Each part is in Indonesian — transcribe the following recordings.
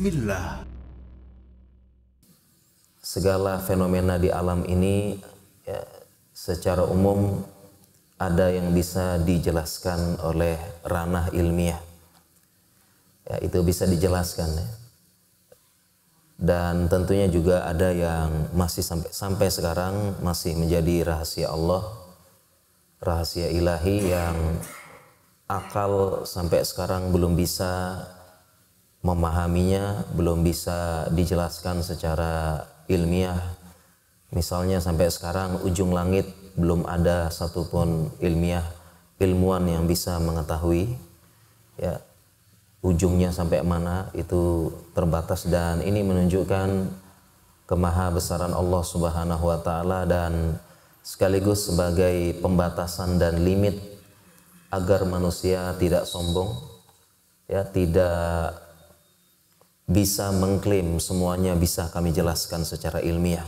Bismillah. Segala fenomena di alam ini ya, secara umum ada yang bisa dijelaskan oleh ranah ilmiah. Ya, itu bisa dijelaskan ya. Dan tentunya juga ada yang masih sampai sekarang masih menjadi rahasia Allah, rahasia ilahi yang akal sampai sekarang belum bisa memahaminya, belum bisa dijelaskan secara ilmiah. Misalnya sampai sekarang ujung langit belum ada satupun ilmuwan yang bisa mengetahui ya ujungnya sampai mana, itu terbatas. Dan ini menunjukkan kemahabesaran Allah Subhanahu wa taala dan sekaligus sebagai pembatasan dan limit agar manusia tidak sombong ya, tidak bisa mengklaim semuanya bisa kami jelaskan secara ilmiah.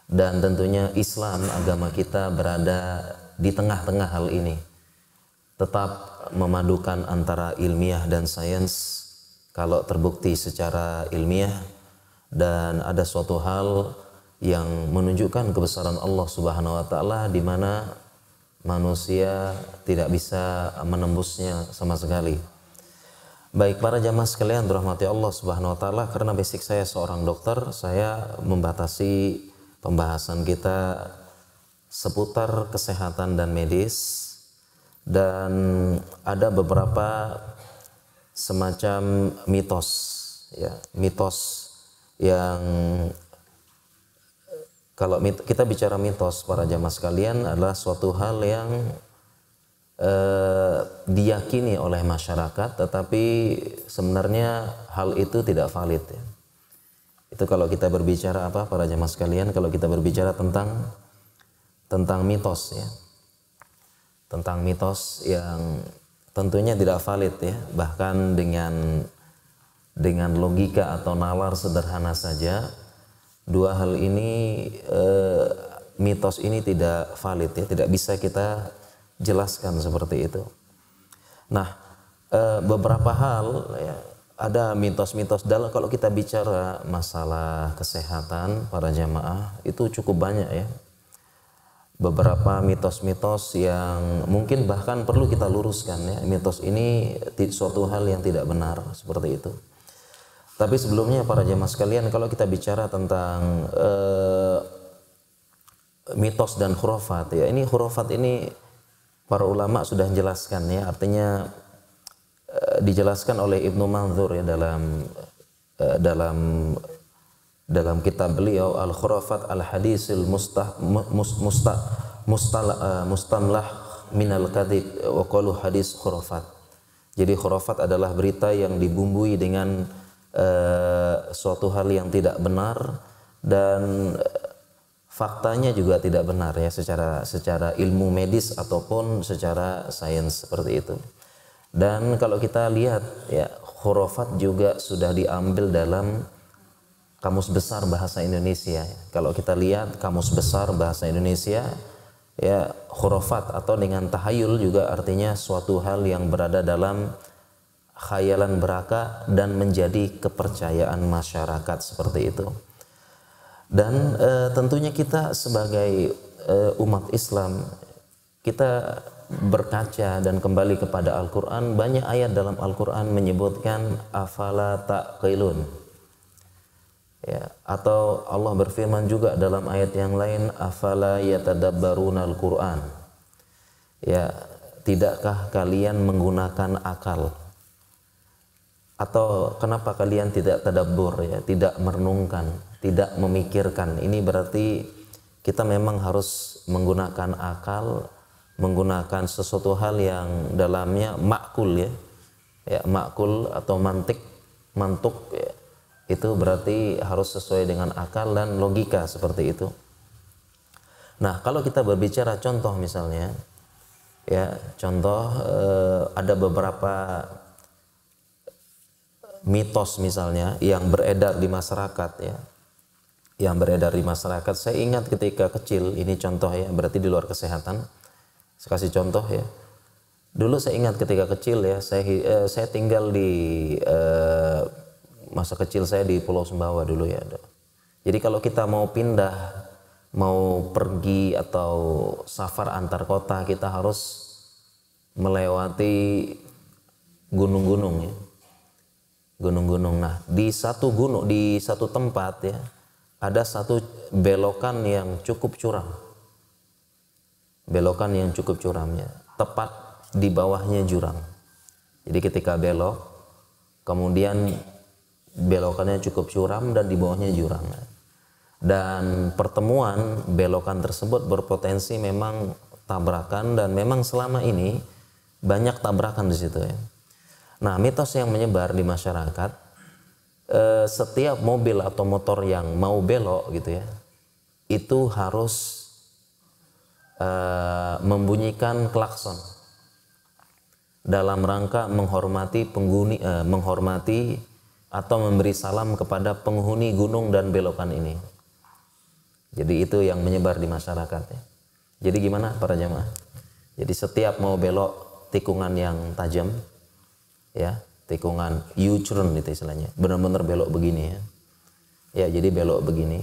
Dan tentunya Islam, agama kita, berada di tengah-tengah hal ini, tetap memadukan antara ilmiah dan sains kalau terbukti secara ilmiah, dan ada suatu hal yang menunjukkan kebesaran Allah Subhanahu wa taala di mana manusia tidak bisa menembusnya sama sekali. Baik para jamaah sekalian dirahmati Allah Subhanahu wa taala, karena basic saya seorang dokter, saya membatasi pembahasan kita seputar kesehatan dan medis, dan ada beberapa semacam mitos ya, mitos yang kalau kita bicara mitos para jamaah sekalian adalah suatu hal yang diyakini oleh masyarakat, tetapi sebenarnya hal itu tidak valid ya. Itu kalau kita berbicara apa para jamaah sekalian, kalau kita berbicara tentang mitos ya, tentang mitos yang tentunya tidak valid ya, bahkan dengan logika atau nalar sederhana saja, dua hal ini mitos ini tidak valid ya, tidak bisa kita jelaskan seperti itu. Nah, beberapa hal ya, ada mitos-mitos dalam kalau kita bicara masalah kesehatan para jamaah itu cukup banyak ya. Beberapa mitos-mitos yang mungkin bahkan perlu kita luruskan ya. Mitos ini suatu hal yang tidak benar seperti itu. Tapi sebelumnya para jamaah sekalian, kalau kita bicara tentang mitos dan khurafat ya, ini khurafat ini para ulama sudah menjelaskan ya, artinya dijelaskan oleh Ibnu Manzur ya dalam kitab beliau Al-Khurafat Al-Hadisil Mustamlah Minal Kadhib wa qalu hadis khurafat. Jadi khurafat adalah berita yang dibumbui dengan suatu hal yang tidak benar dan faktanya juga tidak benar ya, secara ilmu medis ataupun secara sains seperti itu. Dan kalau kita lihat ya, khurafat juga sudah diambil dalam Kamus Besar Bahasa Indonesia. Kalau kita lihat Kamus Besar Bahasa Indonesia ya, khurafat atau dengan tahayul juga artinya suatu hal yang berada dalam khayalan belaka dan menjadi kepercayaan masyarakat seperti itu. Dan tentunya kita sebagai umat Islam, kita berkaca dan kembali kepada Al-Quran. Banyak ayat dalam Al-Quran menyebutkan afala taqilun ya, atau Allah berfirman juga dalam ayat yang lain afala yatadabbarunal Quran ya, tidakkah kalian menggunakan akal, atau kenapa kalian tidak tadabbur ya, tidak merenungkan, tidak memikirkan. Ini berarti kita memang harus menggunakan akal, menggunakan sesuatu hal yang dalamnya makul ya, makul atau mantuk ya, itu berarti harus sesuai dengan akal dan logika seperti itu. Nah, kalau kita berbicara contoh misalnya ya, contoh ada beberapa mitos misalnya yang beredar di masyarakat ya, yang beredar di masyarakat. Saya ingat ketika kecil, ini contoh ya, berarti di luar kesehatan. Saya kasih contoh ya. Dulu saya ingat ketika kecil ya, saya tinggal di masa kecil saya di Pulau Sumbawa dulu ya. Jadi kalau kita mau pindah, mau pergi atau safar antar kota, kita harus melewati gunung-gunung ya. Gunung-gunung. Nah, di satu gunung, di satu tempat ya, ada satu belokan yang cukup curam. Belokan yang cukup curamnya, tepat di bawahnya jurang. Jadi ketika belok, kemudian belokannya cukup curam dan di bawahnya jurang. Dan pertemuan belokan tersebut berpotensi memang tabrakan, dan memang selama ini banyak tabrakan di situ ya. Nah, mitos yang menyebar di masyarakat, setiap mobil atau motor yang mau belok gitu ya, itu harus membunyikan klakson dalam rangka menghormati penghuni, menghormati atau memberi salam kepada penghuni gunung dan belokan ini. Jadi itu yang menyebar di masyarakat ya. Jadi gimana para jamaah? Jadi setiap mau belok tikungan yang tajam ya, tikungan U-turn itu istilahnya, benar-benar belok begini ya. Ya, jadi belok begini.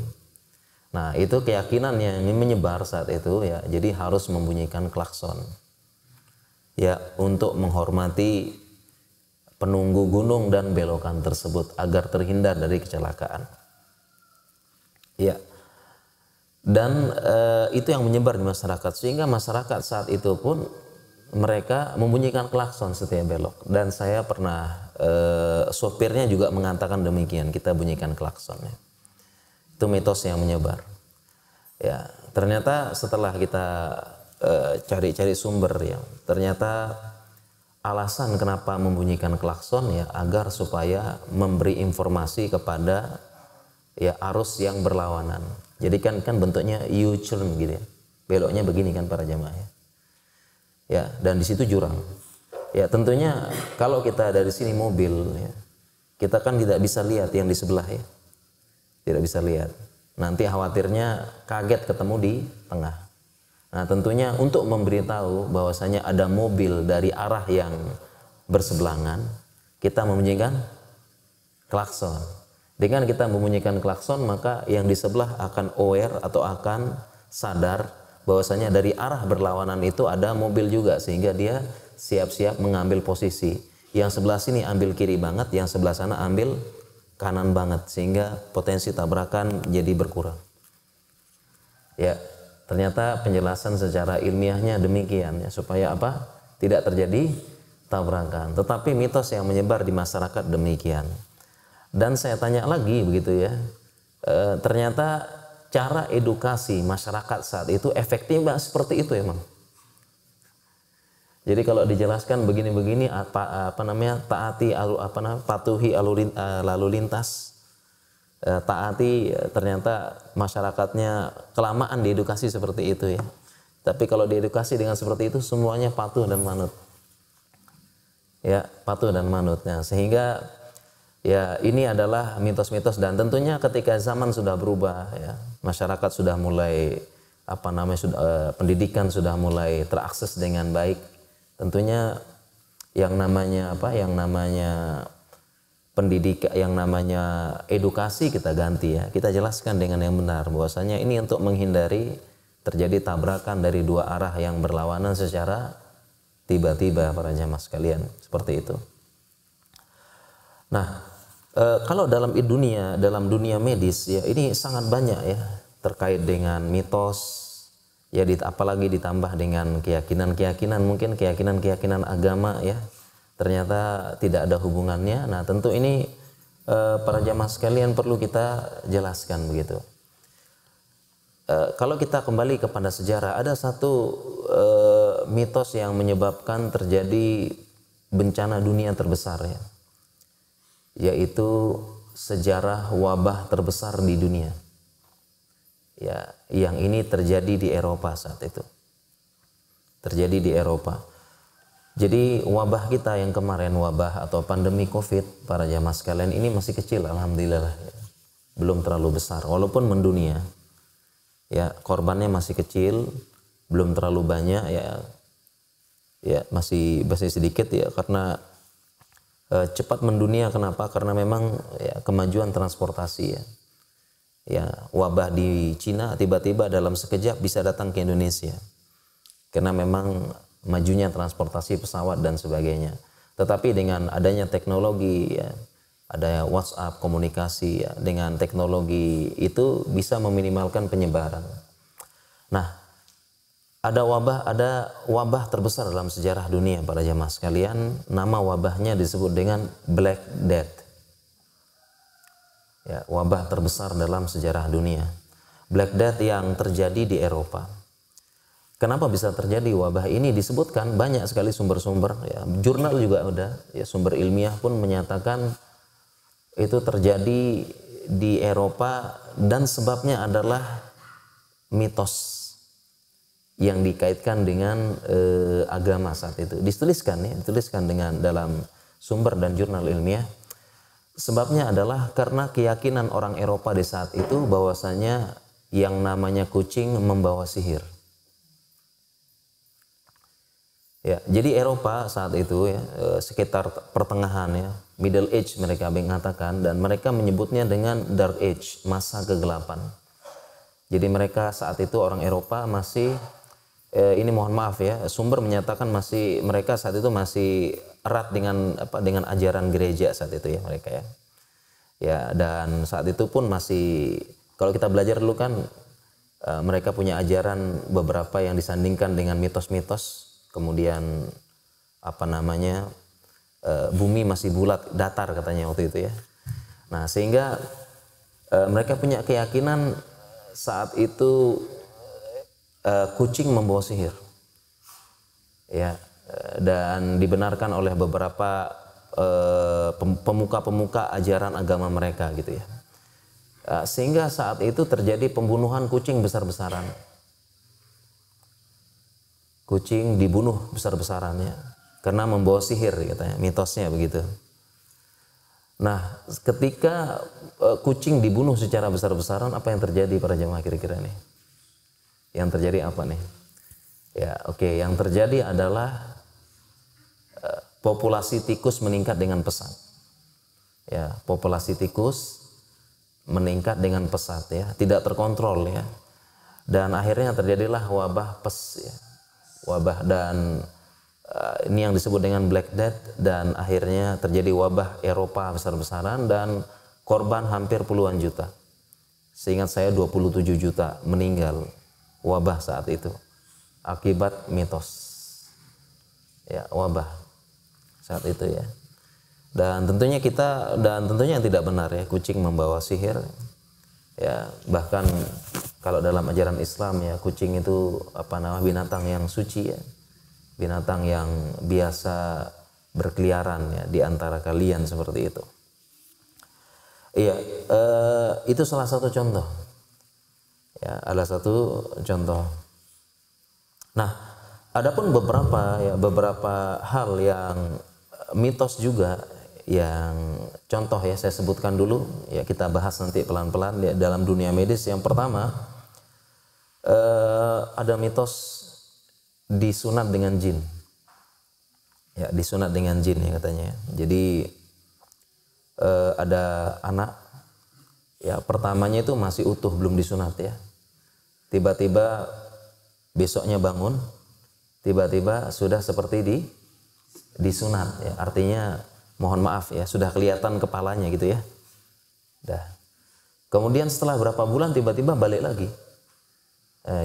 Nah, itu keyakinannya ini menyebar saat itu ya. Jadi harus membunyikan klakson. Ya, untuk menghormati penunggu gunung dan belokan tersebut agar terhindar dari kecelakaan. Ya. Dan itu yang menyebar di masyarakat, sehingga masyarakat saat itu pun mereka membunyikan klakson setiap belok. Dan saya pernah sopirnya juga mengatakan demikian, kita bunyikan klakson ya. Itu mitos yang menyebar. Ya, ternyata setelah kita cari-cari sumber ya, ternyata alasan kenapa membunyikan klakson ya agar supaya memberi informasi kepada ya arus yang berlawanan. Jadi kan bentuknya U-turn gitu ya. Beloknya begini kan para jamaah ya. Ya, dan di situ jurang. Ya, tentunya kalau kita dari sini mobil ya, kita kan tidak bisa lihat yang di sebelah ya. Tidak bisa lihat. Nanti khawatirnya kaget ketemu di tengah. Nah, tentunya untuk memberitahu bahwasanya ada mobil dari arah yang berseberangan, kita membunyikan klakson. Dengan kita membunyikan klakson, maka yang di sebelah akan aware atau akan sadar bahwasanya dari arah berlawanan itu ada mobil juga, sehingga dia siap-siap mengambil posisi. Yang sebelah sini ambil kiri banget, yang sebelah sana ambil kanan banget, sehingga potensi tabrakan jadi berkurang. Ya. Ternyata penjelasan secara ilmiahnya demikian ya, supaya apa? Tidak terjadi tabrakan. Tetapi mitos yang menyebar di masyarakat demikian. Dan saya tanya lagi begitu ya, ternyata cara edukasi masyarakat saat itu efektif nggak seperti itu emang. Jadi kalau dijelaskan begini-begini apa namanya, patuhi lalu lintas. Taati, ternyata masyarakatnya kelamaan diedukasi seperti itu ya. Tapi kalau diedukasi dengan seperti itu semuanya patuh dan manut. Ya, patuh dan manutnya. Sehingga ya ini adalah mitos-mitos, dan tentunya ketika zaman sudah berubah ya, masyarakat sudah mulai pendidikan sudah mulai terakses dengan baik. Tentunya yang namanya pendidikan, yang namanya edukasi kita ganti ya, kita jelaskan dengan yang benar bahwasanya ini untuk menghindari terjadi tabrakan dari dua arah yang berlawanan secara tiba-tiba para jamaah sekalian, seperti itu. Nah, kalau dalam dunia medis ya, ini sangat banyak ya terkait dengan mitos ya, apalagi ditambah dengan keyakinan mungkin keyakinan agama ya, ternyata tidak ada hubungannya. Nah, tentu ini para jamaah sekalian perlu kita jelaskan begitu. Kalau kita kembali kepada sejarah, ada satu mitos yang menyebabkan terjadi bencana dunia terbesar ya, yaitu sejarah wabah terbesar di dunia. Ya, yang ini terjadi di Eropa saat itu. Terjadi di Eropa. Jadi wabah kita yang kemarin, wabah atau pandemi COVID, para jamaah sekalian, ini masih kecil alhamdulillah ya. Belum terlalu besar walaupun mendunia. Ya, korbannya masih kecil, belum terlalu banyak ya. Ya, masih sedikit ya, karena cepat mendunia. Kenapa? Karena memang ya, kemajuan transportasi ya. Ya, wabah di Cina tiba-tiba dalam sekejap bisa datang ke Indonesia. Karena memang majunya transportasi pesawat dan sebagainya. Tetapi dengan adanya teknologi ya, ada WhatsApp komunikasi ya, dengan teknologi itu bisa meminimalkan penyebaran. Nah, ada wabah terbesar dalam sejarah dunia para jamaah sekalian. Nama wabahnya disebut dengan Black Death. Ya, wabah terbesar dalam sejarah dunia. Black Death yang terjadi di Eropa. Kenapa bisa terjadi wabah ini? Disebutkan banyak sekali sumber-sumber. Ya, jurnal juga ada. Ya, sumber ilmiah pun menyatakan itu terjadi di Eropa dan sebabnya adalah mitos yang dikaitkan dengan agama saat itu. Dituliskan dengan dalam sumber dan jurnal ilmiah. Sebabnya adalah karena keyakinan orang Eropa di saat itu bahwasanya yang namanya kucing membawa sihir. Ya, jadi Eropa saat itu ya sekitar pertengahan ya, Middle Age mereka mengatakan, dan mereka menyebutnya dengan Dark Age, masa kegelapan. Jadi mereka saat itu orang Eropa masih ini mohon maaf ya, sumber menyatakan mereka saat itu masih erat dengan ajaran gereja saat itu ya mereka ya. Ya, dan saat itu pun masih, kalau kita belajar dulu kan mereka punya ajaran beberapa yang disandingkan dengan mitos-mitos. Kemudian bumi masih bulat, datar katanya waktu itu ya. Nah, sehingga mereka punya keyakinan saat itu kucing membawa sihir. Ya, dan dibenarkan oleh beberapa pemuka-pemuka ajaran agama mereka gitu ya. Sehingga saat itu terjadi pembunuhan kucing besar-besaran. Kucing dibunuh besar-besarannya karena membawa sihir katanya, mitosnya begitu. Nah, ketika kucing dibunuh secara besar-besaran, apa yang terjadi para jemaah kira-kira nih? Yang terjadi apa nih? Ya, oke, yang terjadi adalah populasi tikus meningkat dengan pesat. Ya, populasi tikus meningkat dengan pesat ya, tidak terkontrol ya. Dan akhirnya terjadilah wabah pes ya. Wabah, dan ini yang disebut dengan Black Death, dan akhirnya terjadi wabah Eropa besar-besaran dan korban hampir puluhan juta. Seingat saya 27 juta meninggal wabah saat itu akibat mitos ya, wabah saat itu ya. Dan tentunya yang tidak benar ya, kucing membawa sihir ya. Bahkan kalau dalam ajaran Islam ya, kucing itu binatang yang suci ya, binatang yang biasa berkeliaran ya di antara kalian seperti itu. Iya, itu salah satu contoh. Ya, ada satu contoh. Nah, adapun beberapa hal yang mitos juga yang contoh ya, saya sebutkan dulu ya, kita bahas nanti pelan-pelan ya, dalam dunia medis. Yang pertama, ada mitos disunat dengan jin. Ya, disunat dengan jin ya katanya. Jadi ada anak ya, pertamanya itu masih utuh, belum disunat ya. Tiba-tiba besoknya bangun, tiba-tiba sudah seperti disunat ya. Artinya mohon maaf ya, sudah kelihatan kepalanya gitu ya. Dah. Kemudian setelah berapa bulan tiba-tiba balik lagi.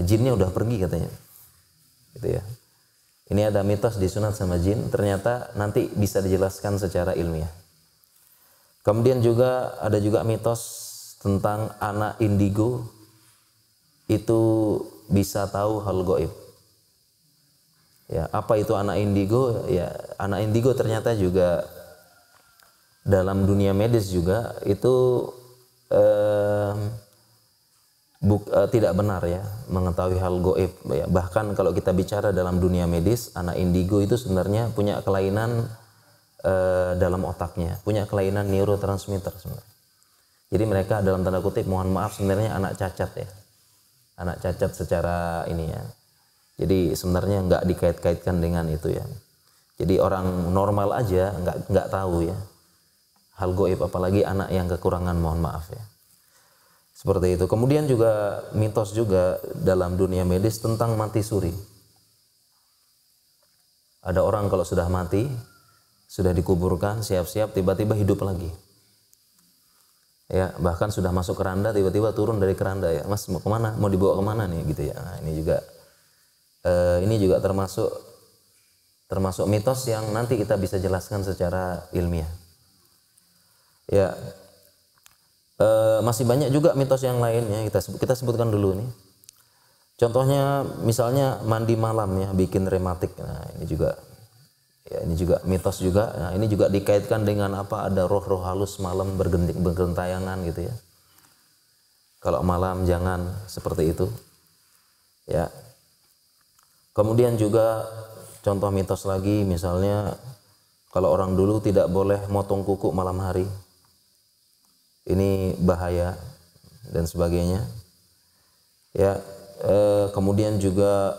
Jinnya udah pergi katanya. Gitu ya. Ini ada mitos disunat sama jin, ternyata nanti bisa dijelaskan secara ilmiah. Kemudian ada juga mitos tentang anak indigo itu bisa tahu hal gaib. Ya, apa itu anak indigo? Ya, anak indigo ternyata juga dalam dunia medis juga itu tidak benar ya, mengetahui hal gaib ya. Bahkan kalau kita bicara dalam dunia medis, anak indigo itu sebenarnya punya kelainan dalam otaknya, punya kelainan neurotransmitter sebenarnya. Jadi mereka dalam tanda kutip, mohon maaf, sebenarnya anak cacat ya, anak cacat secara ini ya. Jadi sebenarnya nggak dikait-kaitkan dengan itu ya. Jadi orang normal aja nggak tahu ya hal goib, apalagi anak yang kekurangan, mohon maaf ya. Seperti itu. Kemudian juga mitos juga dalam dunia medis tentang mati suri. Ada orang kalau sudah mati, sudah dikuburkan, siap-siap, tiba-tiba hidup lagi. Ya, bahkan sudah masuk keranda, tiba-tiba turun dari keranda ya. Mas mau kemana? Mau dibawa kemana nih gitu ya. Nah, ini juga termasuk mitos yang nanti kita bisa jelaskan secara ilmiah. Ya, masih banyak juga mitos yang lainnya, kita sebutkan dulu nih. Contohnya misalnya mandi malam ya bikin rematik. Nah, ini juga mitos juga. Nah, ini juga dikaitkan dengan apa? Ada roh-roh halus malam bergentayangan gitu ya. Kalau malam jangan seperti itu. Ya. Kemudian juga contoh mitos lagi, misalnya kalau orang dulu tidak boleh motong kuku malam hari. Ini bahaya dan sebagainya. Ya, kemudian juga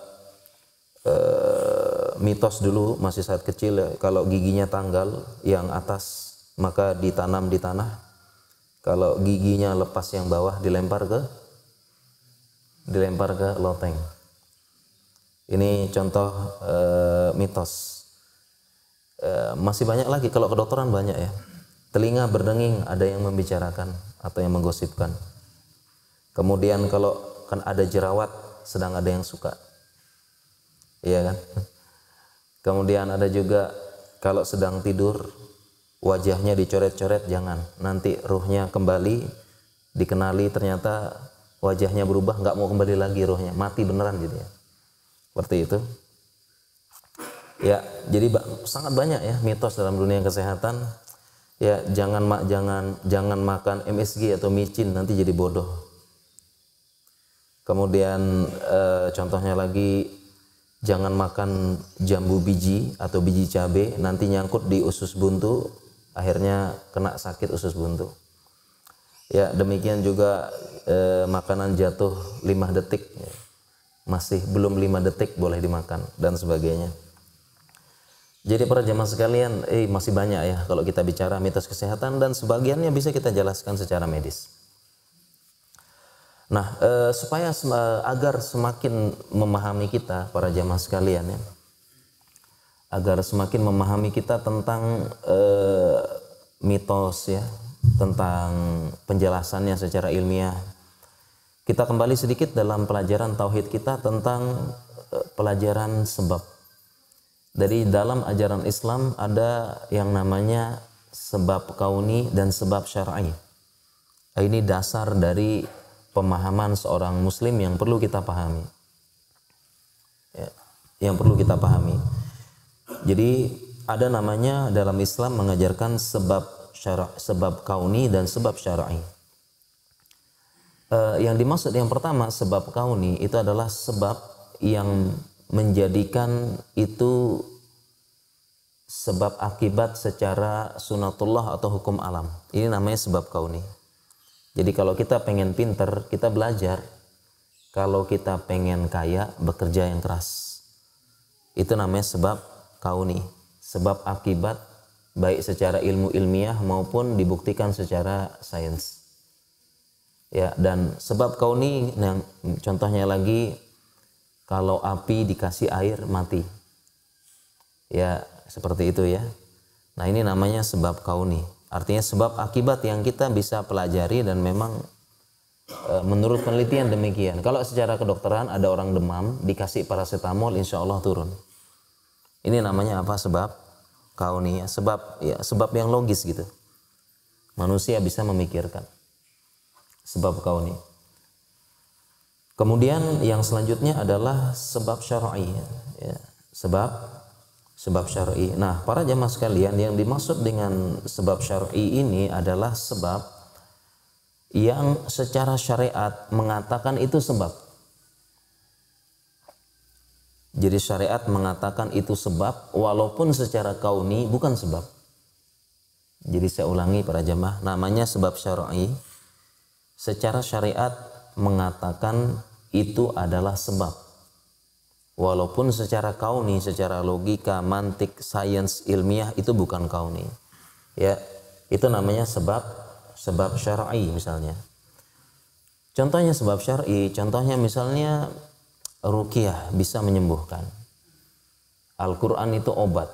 mitos dulu masih saat kecil ya, kalau giginya tanggal yang atas maka ditanam di tanah. Kalau giginya lepas yang bawah dilempar ke loteng. Ini contoh mitos. Masih banyak lagi, kalau kedokteran banyak ya. Telinga berdenging, ada yang membicarakan atau yang menggosipkan. Kemudian kalau kan ada jerawat, sedang ada yang suka. Iya kan? Kemudian ada juga kalau sedang tidur, wajahnya dicoret-coret, jangan. Nanti ruhnya kembali, dikenali ternyata wajahnya berubah, nggak mau kembali lagi ruhnya, mati beneran gitu ya. Seperti itu. Ya, jadi sangat banyak ya mitos dalam dunia kesehatan. Ya, jangan makan MSG atau micin, nanti jadi bodoh. Kemudian contohnya lagi, jangan makan jambu biji atau biji cabai, nanti nyangkut di usus buntu, akhirnya kena sakit usus buntu. Ya, demikian juga makanan jatuh 5 detik, masih belum 5 detik boleh dimakan dan sebagainya. Jadi para jemaah sekalian, masih banyak ya kalau kita bicara mitos kesehatan, dan sebagiannya bisa kita jelaskan secara medis. Nah, supaya agar semakin memahami kita para jemaah sekalian ya, agar semakin memahami kita tentang mitos ya, tentang penjelasannya secara ilmiah, kita kembali sedikit dalam pelajaran tauhid kita tentang pelajaran sebab. Dari dalam ajaran Islam ada yang namanya sebab kauni dan sebab syar'i. Ini dasar dari pemahaman seorang muslim yang perlu kita pahami. Ya, yang perlu kita pahami. Jadi ada namanya dalam Islam mengajarkan sebab kauni dan sebab syar'i. Yang dimaksud yang pertama sebab kauni itu adalah sebab yang menjadikan itu sebab akibat secara sunatullah atau hukum alam. Ini namanya sebab kauni. Jadi kalau kita pengen pinter, kita belajar. Kalau kita pengen kaya, bekerja yang keras. Itu namanya sebab kauni. Sebab akibat baik secara ilmu ilmiah maupun dibuktikan secara sains. Ya, dan sebab kauni yang contohnya lagi, kalau api dikasih air mati. Ya, seperti itu ya. Nah, ini namanya sebab kauni. Artinya sebab akibat yang kita bisa pelajari dan memang menurut penelitian demikian. Kalau secara kedokteran ada orang demam, dikasih paracetamol insya Allah turun. Ini namanya apa? Sebab kauni ya. Sebab yang logis gitu. Manusia bisa memikirkan. Sebab kauni. Kemudian yang selanjutnya adalah sebab syar'i ya. Sebab syar'i. Nah, para jamaah sekalian, yang dimaksud dengan sebab syar'i ini adalah sebab yang secara syariat mengatakan itu sebab. Jadi syariat mengatakan itu sebab walaupun secara kauni bukan sebab. Jadi saya ulangi para jamaah, namanya sebab syar'i. Secara syariat mengatakan itu adalah sebab. Walaupun secara kauni, secara logika, mantik, sains, ilmiah itu bukan kauni. Ya, itu namanya sebab syar'i misalnya. Contohnya sebab syar'i, contohnya misalnya ruqyah bisa menyembuhkan. Al-Qur'an itu obat.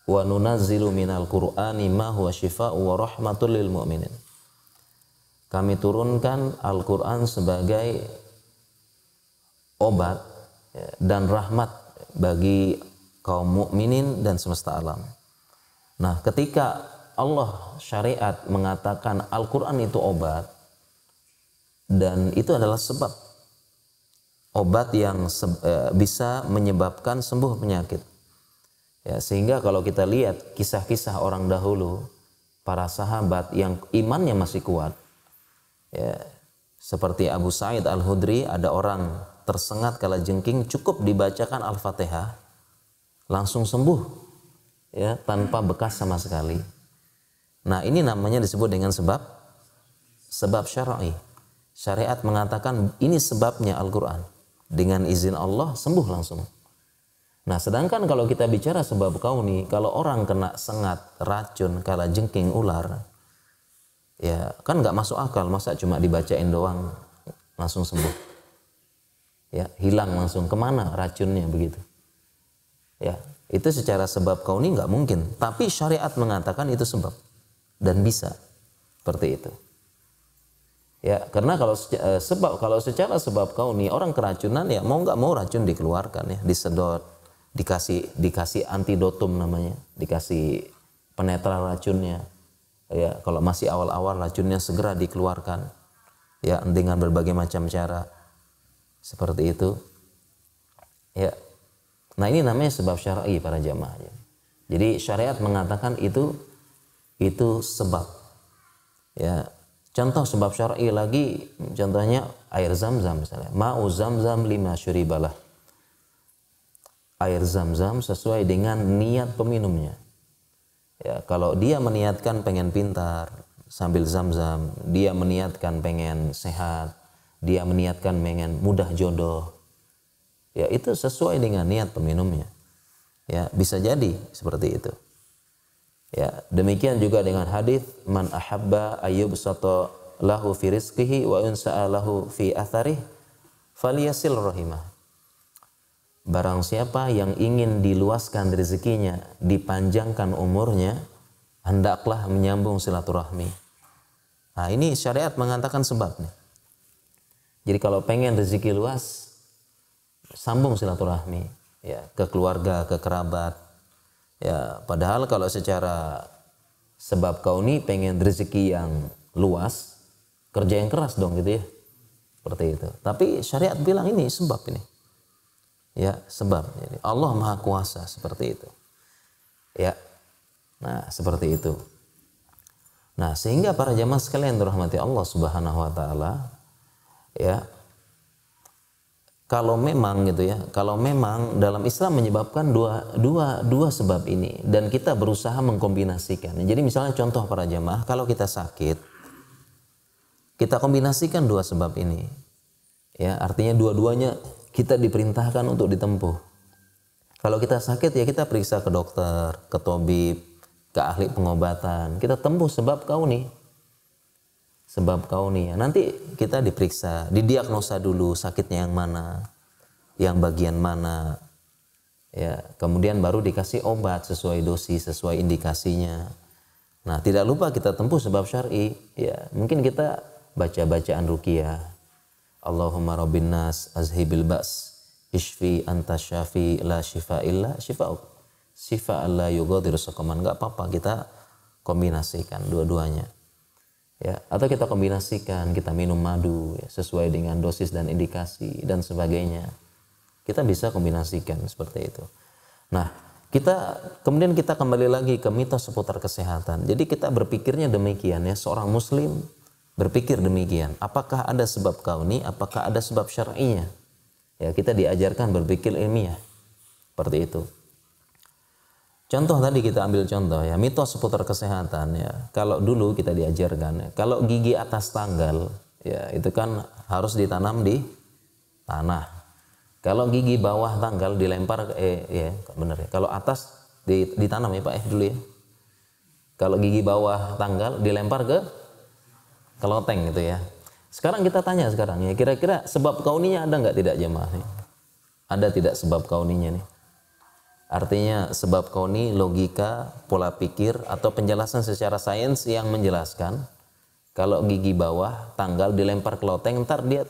Wa nunazzilu minal Qur'ani ma huwa syifaa'u wa rahmatul lil mu'minin. Kami turunkan Al-Qur'an sebagai obat dan rahmat bagi kaum mukminin dan semesta alam. Nah, ketika Allah syariat mengatakan Al-Quran itu obat, dan itu adalah sebab obat yang bisa menyebabkan sembuh penyakit. Ya, sehingga kalau kita lihat kisah-kisah orang dahulu, para sahabat yang imannya masih kuat, ya, seperti Abu Sa'id Al-Hudri, ada orang tersengat kalajengking, cukup dibacakan Al-Fatihah langsung sembuh, ya, tanpa bekas sama sekali. Nah, ini namanya disebut dengan sebab syar'i. Syariat mengatakan ini sebabnya Al-Quran, dengan izin Allah sembuh langsung. Nah, sedangkan kalau kita bicara sebab kauni, kalau orang kena sengat, racun, kalajengking, ular, ya kan nggak masuk akal, masa cuma dibacain doang langsung sembuh. Ya, hilang langsung, kemana racunnya begitu. Ya, itu secara sebab kauni nggak mungkin, tapi syariat mengatakan itu sebab dan bisa seperti itu. Ya, karena kalau secara sebab kauni, orang keracunan, ya mau nggak mau racun dikeluarkan, ya, disedot, dikasih antidotum namanya, dikasih penetral racunnya. Ya, kalau masih awal-awal racunnya segera dikeluarkan, ya, dengan berbagai macam cara. Seperti itu. Ya. Nah, ini namanya sebab syar'i para jamaah. Jadi syariat mengatakan itu sebab. Ya. Contoh sebab syar'i lagi, contohnya air Zam-Zam misalnya. Ma'u Zam-Zam lima syuribalah. Air Zam-Zam sesuai dengan niat peminumnya. Ya, kalau dia meniatkan pengen pintar sambil Zam-Zam, dia meniatkan pengen sehat, dia meniatkan pengen mudah jodoh, ya itu sesuai dengan niat peminumnya. Ya, bisa jadi seperti itu. Ya, demikian juga dengan hadis man ahabba ayyubsata lahu fi rizqihi wa unsa'a lahu fi atharih falyasil rahimah. Barang siapa yang ingin diluaskan rezekinya, dipanjangkan umurnya, hendaklah menyambung silaturahmi. Nah, ini syariat mengatakan sebab nih. Jadi kalau pengen rezeki luas, sambung silaturahmi, ya, ke keluarga, ke kerabat. Ya, padahal kalau secara sebab kauni pengen rezeki yang luas, kerja yang keras dong gitu ya. Seperti itu. Tapi syariat bilang ini sebab ini. Ya, sebab. Jadi Allah Maha Kuasa seperti itu. Ya. Nah, seperti itu. Nah, sehingga para jamaah sekalian dirahmati Allah Subhanahu wa taala, ya, kalau memang gitu ya, kalau memang dalam Islam menyebabkan dua sebab ini dan kita berusaha mengkombinasikan. Jadi misalnya contoh para jamaah, kalau kita sakit, kita kombinasikan dua sebab ini. Ya, artinya dua-duanya kita diperintahkan untuk ditempuh. Kalau kita sakit, ya kita periksa ke dokter, ke tabib, ke ahli pengobatan. Kita tempuh sebab kauni. Sebab kauni, ya. Nanti kita diperiksa, didiagnosa dulu sakitnya yang mana, yang bagian mana, ya, kemudian baru dikasih obat sesuai dosis, sesuai indikasinya. Nah, tidak lupa kita tempuh sebab syar'i, ya, mungkin kita baca bacaan ruqyah, Allahumma rabbin nas azhibil ba's ishfi anta syafi la shifa illa shifa'uk, shifa la yughadiru saqaman. Enggak apa-apa, kita kombinasikan dua-duanya. Ya, atau kita kombinasikan, kita minum madu, ya, sesuai dengan dosis dan indikasi dan sebagainya. Kita bisa kombinasikan seperti itu. Nah, kemudian kita kembali lagi ke mitos seputar kesehatan. Jadi kita berpikirnya demikian, ya, seorang muslim berpikir demikian. Apakah ada sebab kauni, apakah ada sebab syar'inya? Ya, kita diajarkan berpikir ilmiah seperti itu. Contoh tadi kita ambil contoh, ya, mitos seputar kesehatan, ya. Kalau dulu kita diajarkan, ya, kalau gigi atas tanggal, ya, itu kan harus ditanam di tanah. Kalau gigi bawah tanggal dilempar, ya benar ya. Kalau atas ditanam ya Pak dulu ya. Kalau gigi bawah tanggal dilempar ke loteng gitu ya. Sekarang kita tanya sekarang ya, kira-kira sebab kauninya ada nggak tidak jemaah nih? Ada tidak sebab kauninya nih? Artinya sebab kauni, logika, pola pikir atau penjelasan secara sains yang menjelaskan kalau gigi bawah tanggal dilempar ke loteng ntar dia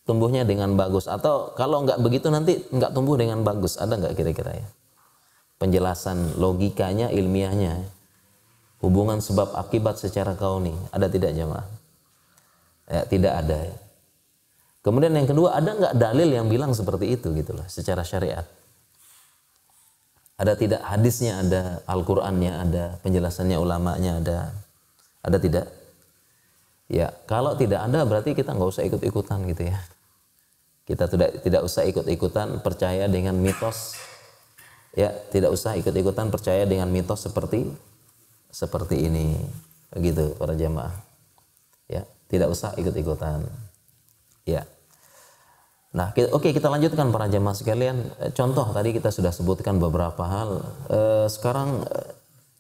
tumbuhnya dengan bagus, atau kalau nggak begitu nanti nggak tumbuh dengan bagus. Ada nggak kira-kira ya penjelasan logikanya, ilmiahnya, hubungan sebab akibat secara kauni? Ada tidak jemaah? Ya, tidak ada ya. Kemudian yang kedua, ada nggak dalil yang bilang seperti itu gitulah secara syariat? Ada tidak? Hadisnya ada, Al-Qur'annya ada, penjelasannya ulamanya ada tidak? Ya, kalau tidak ada berarti kita nggak usah ikut-ikutan gitu ya. Kita tidak usah ikut-ikutan percaya dengan mitos. Ya, tidak usah ikut-ikutan percaya dengan mitos seperti ini. Begitu para jamaah. Ya, tidak usah ikut-ikutan. Ya. Nah, oke, kita lanjutkan para jamaah sekalian. Contoh tadi kita sudah sebutkan beberapa hal. Sekarang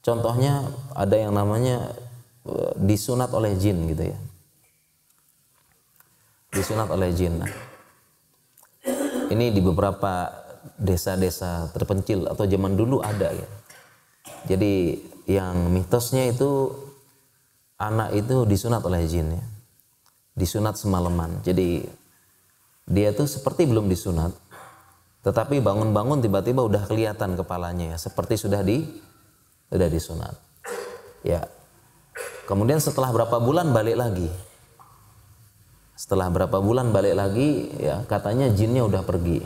contohnya ada yang namanya disunat oleh jin gitu ya. Disunat oleh jin. Nah, ini di beberapa desa-desa terpencil atau zaman dulu ada ya. Jadi yang mitosnya itu anak itu disunat oleh jin ya. Disunat semalaman. Jadi dia tuh seperti belum disunat, tetapi bangun-bangun tiba-tiba udah kelihatan kepalanya ya, seperti sudah disunat. Ya. Kemudian setelah berapa bulan balik lagi. Setelah berapa bulan balik lagi ya, katanya jinnya udah pergi.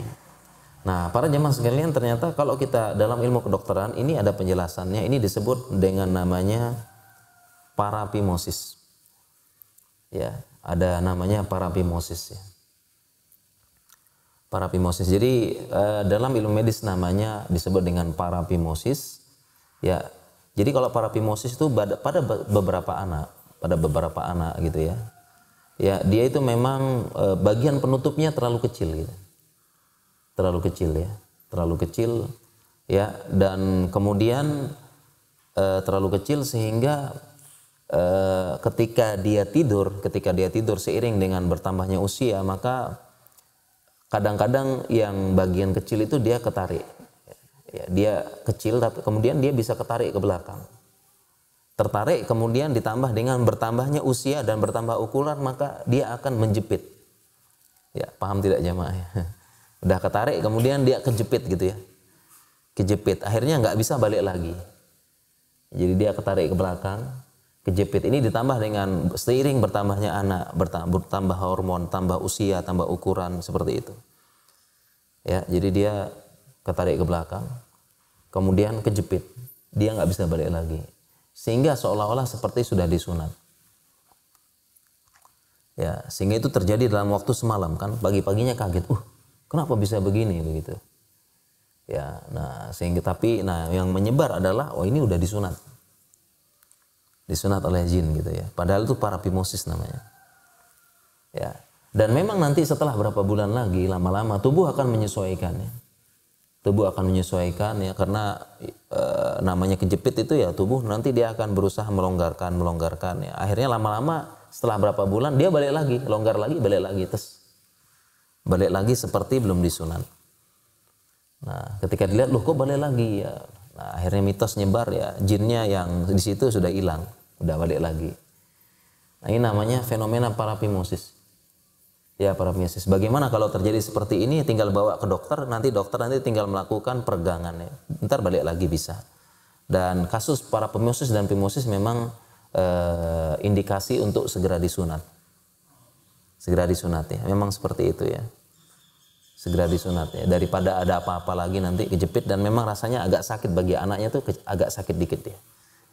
Nah, para jemaah sekalian, ternyata kalau kita dalam ilmu kedokteran ini ada penjelasannya, ini disebut dengan namanya parapimosis. Ya, ada namanya parapimosis ya. Parapimosis. Jadi dalam ilmu medis namanya disebut dengan parapimosis. Ya. Jadi kalau parapimosis itu pada beberapa anak gitu ya. Ya, dia itu memang bagian penutupnya terlalu kecil gitu. Terlalu kecil ya, dan kemudian terlalu kecil sehingga ketika dia tidur seiring dengan bertambahnya usia, maka kadang-kadang yang bagian kecil itu dia ketarik. Ya, dia kecil tapi kemudian dia bisa ketarik ke belakang. Tertarik kemudian ditambah dengan bertambahnya usia dan bertambah ukuran, maka dia akan menjepit. Ya, paham tidak jamaah? Udah ketarik kemudian dia kejepit gitu ya. Kejepit, akhirnya nggak bisa balik lagi. Jadi dia ketarik ke belakang, kejepit. Ini ditambah dengan seiring bertambahnya anak, bertambah hormon, tambah usia, tambah ukuran, seperti itu. Ya, jadi dia ketarik ke belakang, kemudian kejepit. Dia nggak bisa balik lagi. Sehingga seolah-olah seperti sudah disunat. Ya, sehingga itu terjadi dalam waktu semalam kan, pagi-paginya kaget, kenapa bisa begini begitu. Ya, nah yang menyebar adalah ini udah disunat. Disunat oleh jin gitu ya. Padahal itu parapimosis namanya. Ya. Dan memang nanti setelah berapa bulan lagi lama-lama tubuh akan menyesuaikan ya. Tubuh akan menyesuaikan ya, karena namanya kejepit itu ya, tubuh nanti dia akan berusaha melonggarkan ya. Akhirnya lama-lama setelah berapa bulan dia balik lagi, longgar lagi, balik lagi, balik lagi seperti belum disunat. Nah, ketika dilihat kok balik lagi ya. Nah, akhirnya mitos nyebar ya, jinnya yang di situ sudah hilang, udah balik lagi. Nah, ini namanya fenomena parapimosis. Ya, parapimosis. Bagaimana kalau terjadi seperti ini? Tinggal bawa ke dokter nanti tinggal melakukan peregangan ya. Ntar balik lagi bisa. Dan kasus parapimosis dan pimosis memang indikasi untuk segera disunat. Segera disunat ya. Memang seperti itu ya. Segera disunat ya, daripada ada apa-apa lagi nanti kejepit, dan memang rasanya agak sakit bagi anaknya tuh, agak sakit dikit ya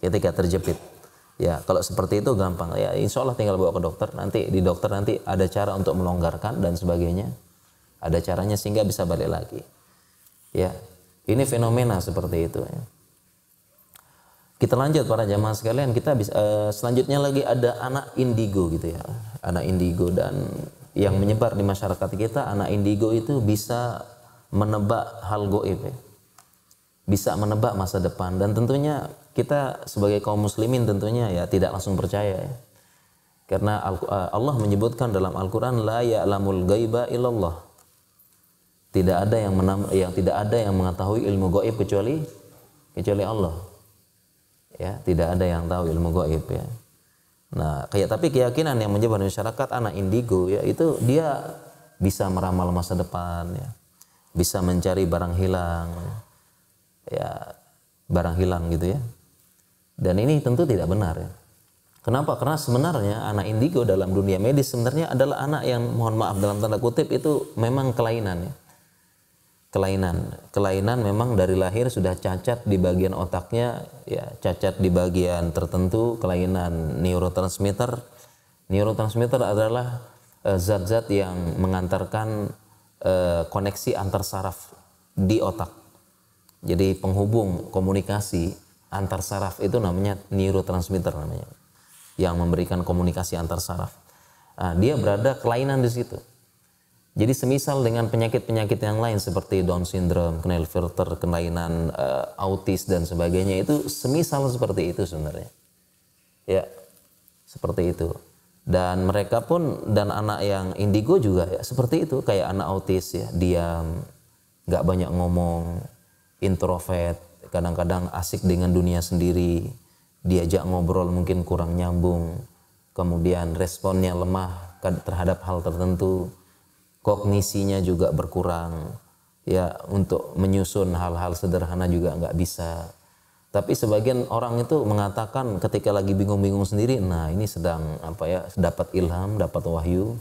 ketika terjepit. Ya, kalau seperti itu gampang ya, insya Allah tinggal bawa ke dokter, nanti di dokter nanti ada cara untuk melonggarkan dan sebagainya, ada caranya sehingga bisa balik lagi. Ya, ini fenomena seperti itu ya. Kita lanjut para jamaah sekalian, kita bisa selanjutnya lagi ada anak indigo gitu ya, anak indigo. Dan yang menyebar di masyarakat kita, anak indigo itu bisa menebak hal goib ya. Bisa menebak masa depan, dan tentunya kita sebagai kaum muslimin tentunya ya tidak langsung percaya ya. Karena Allah menyebutkan dalam Al-Qur'an la ya'lamul ghaiba illallah. Tidak ada yang mengetahui ilmu gaib kecuali Allah. Ya, tidak ada yang tahu ilmu gaib ya. Nah, tapi keyakinan yang menyebar di masyarakat anak indigo ya, itu dia bisa meramal masa depan ya. Bisa mencari barang hilang. Ya, barang hilang gitu ya. Dan ini tentu tidak benar ya. Kenapa? Karena sebenarnya anak indigo dalam dunia medis sebenarnya adalah anak yang, mohon maaf dalam tanda kutip, itu memang kelainan ya. Kelainan memang dari lahir sudah cacat di bagian otaknya ya, cacat di bagian tertentu, kelainan neurotransmitter. Neurotransmitter adalah zat-zat yang mengantarkan koneksi antar saraf di otak. Jadi penghubung komunikasi antar saraf itu namanya neurotransmitter namanya, yang memberikan komunikasi antar saraf. Nah, dia berada kelainan di situ. Jadi semisal dengan penyakit-penyakit yang lain seperti Down syndrome, Klinefelter, kelainan autis dan sebagainya, itu semisal seperti itu sebenarnya. Ya, seperti itu. Dan mereka pun, dan anak yang indigo juga ya seperti itu, kayak anak autis ya, diam, nggak banyak ngomong, introvert, kadang-kadang asik dengan dunia sendiri, diajak ngobrol mungkin kurang nyambung, kemudian responnya lemah terhadap hal tertentu, kognisinya juga berkurang ya, untuk menyusun hal-hal sederhana juga nggak bisa. Tapi sebagian orang itu mengatakan ketika lagi bingung-bingung sendiri, nah ini sedang apa ya, dapat ilham, dapat wahyu,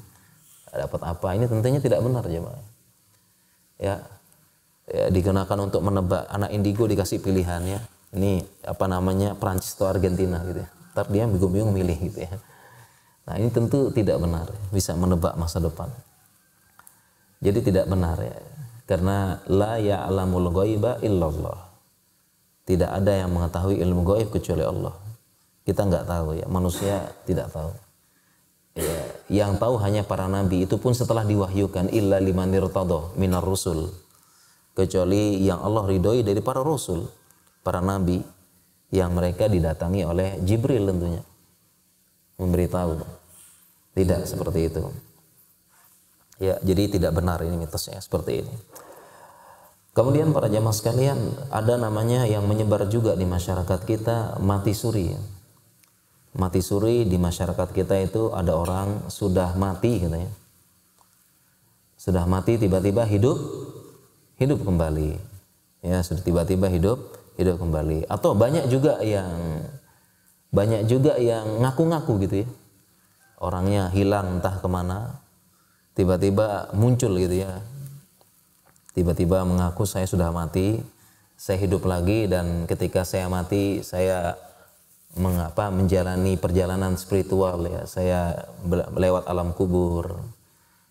dapat apa. Ini tentunya tidak benar jemaah ya. Ya, digunakan untuk menebak. Anak indigo dikasih pilihannya, ini apa namanya, Prancis atau Argentina gitu ya, ntar dia bingung-bingung milih gitu ya. Nah ini tentu tidak benar, bisa menebak masa depan. Jadi tidak benar ya, karena la ya'lamul ghaiba illallah. Tidak ada yang mengetahui ilmu gaib kecuali Allah. Kita nggak tahu ya, manusia tidak tahu. Ya, yang tahu hanya para nabi, itu pun setelah diwahyukan, illa liman irtadha minar rusul. Kecuali yang Allah ridhoi dari para rasul, para nabi, yang mereka didatangi oleh Jibril tentunya, memberitahu. Tidak seperti itu. Ya, jadi tidak benar ini mitosnya seperti ini. Kemudian para jamaah sekalian, ada namanya yang menyebar juga di masyarakat kita, mati suri. Mati suri di masyarakat kita itu ada orang sudah mati katanya. Sudah mati tiba-tiba hidup kembali. Ya, sudah tiba-tiba hidup kembali. Atau banyak juga yang ngaku-ngaku gitu ya. Orangnya hilang entah kemana, tiba-tiba muncul gitu ya. Tiba-tiba mengaku saya sudah mati, saya hidup lagi, dan ketika saya mati saya menjalani perjalanan spiritual ya. Saya lewat alam kubur.